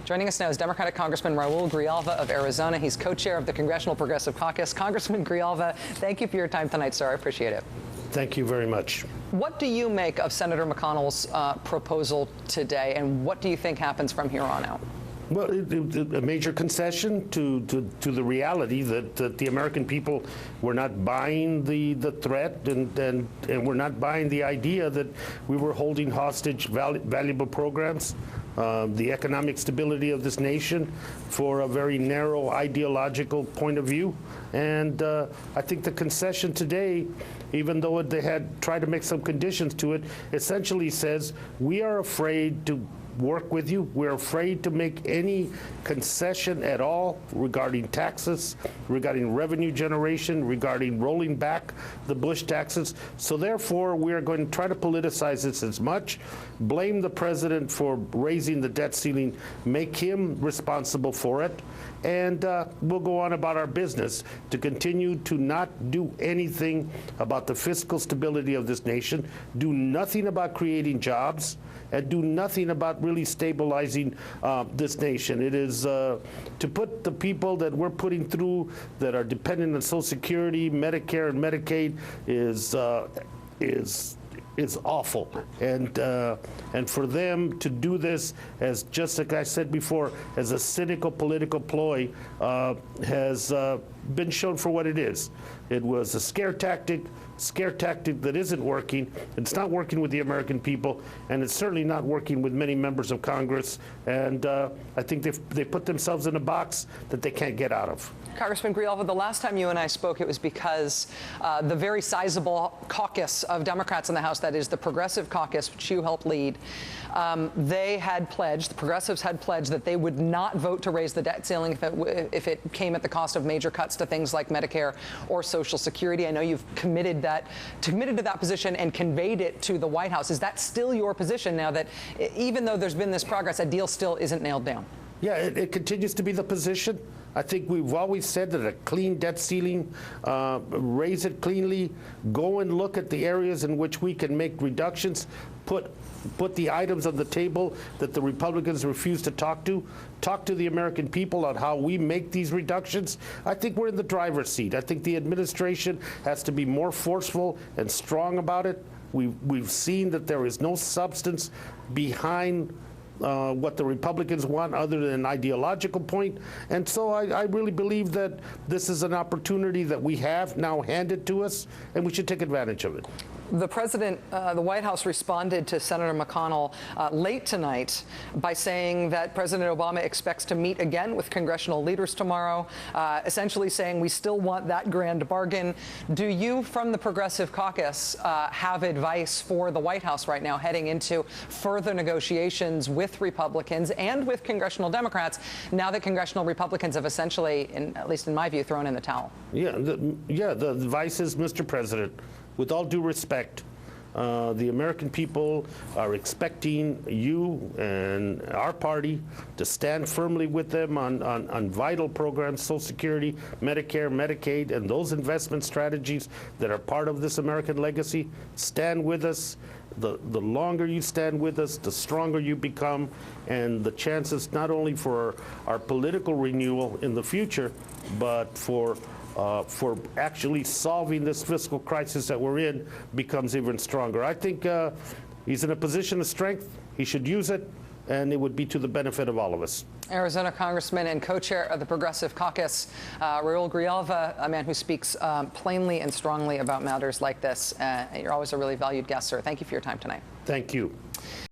Joining us now is Democratic Congressman Raúl Grijalva of Arizona. He's co-chair of the Congressional Progressive Caucus. Congressman Grijalva, thank you for your time tonight, sir. I appreciate it. Thank you very much. What do you make of Senator McConnell's proposal today, and what do you think happens from here on out? Well, a major concession to the reality that the American people were not buying the threat and were not buying the idea that we were holding hostage valuable programs, the economic stability of this nation for a very narrow ideological point of view. And I think the concession today, even though they had tried to make some conditions to it, essentially says we are afraid to work with you. We're afraid to make any concession at all regarding taxes, regarding revenue generation, regarding rolling back the Bush taxes. So therefore, we are going to try to politicize this as much, blame the president for raising the debt ceiling, make him responsible for it, and we'll go on about our business to continue to not do anything about the fiscal stability of this nation, do nothing about creating jobs, and do nothing about really stabilizing this nation. It is to put the people that we're putting through that are dependent on Social Security, Medicare and Medicaid is awful, and for them to do this, as just like I said before, as a cynical political ploy, has been shown for what it is. It was a scare tactic that isn't working. It's not working with the American people, and it's certainly not working with many members of Congress. And I think they put themselves in a box that they can't get out of. Congressman Grijalva, the last time you and I spoke, it was because the very sizable caucus of Democrats in the House, that is the Progressive Caucus, which you helped lead, they had pledged, the Progressives had pledged that they would not vote to raise the debt ceiling if it came at the cost of major cuts to things like Medicare or Social Security. I know you've committed to that position and conveyed it to the White House. Is that still your position now that even though there's been this progress, a deal still isn't nailed down? Yeah, it continues to be the position. I think we've always said that a clean debt ceiling, raise it cleanly, go and look at the areas in which we can make reductions, put the items on the table that the Republicans refuse to talk to the American people on how we make these reductions. I think we're in the driver's seat. I think the administration has to be more forceful and strong about it. We've seen that there is no substance behind what the Republicans want other than an ideological point. And so I really believe that this is an opportunity that we have now handed to us, and we should take advantage of it. The president, the White House responded to Senator McConnell late tonight by saying that President Obama expects to meet again with congressional leaders tomorrow, essentially saying we still want that grand bargain. Do you, from the Progressive Caucus, have advice for the White House right now heading into further negotiations with Republicans and with congressional Democrats now that congressional Republicans have essentially, at least in my view, thrown in the towel? Yeah, the advice is, Mr. President, with all due respect, the American people are expecting you and our party to stand firmly with them on vital programs, Social Security, Medicare, Medicaid, and those investment strategies that are part of this American legacy. Stand with us. The longer you stand with us, the stronger you become, and the chances not only for our political renewal in the future, but for actually solving this fiscal crisis that we're in becomes even stronger. I think he's in a position of strength. He should use it, and it would be to the benefit of all of us. Arizona Congressman and co-chair of the Progressive Caucus, Raúl Grijalva, a man who speaks plainly and strongly about matters like this. You're always a really valued guest, sir. Thank you for your time tonight. Thank you.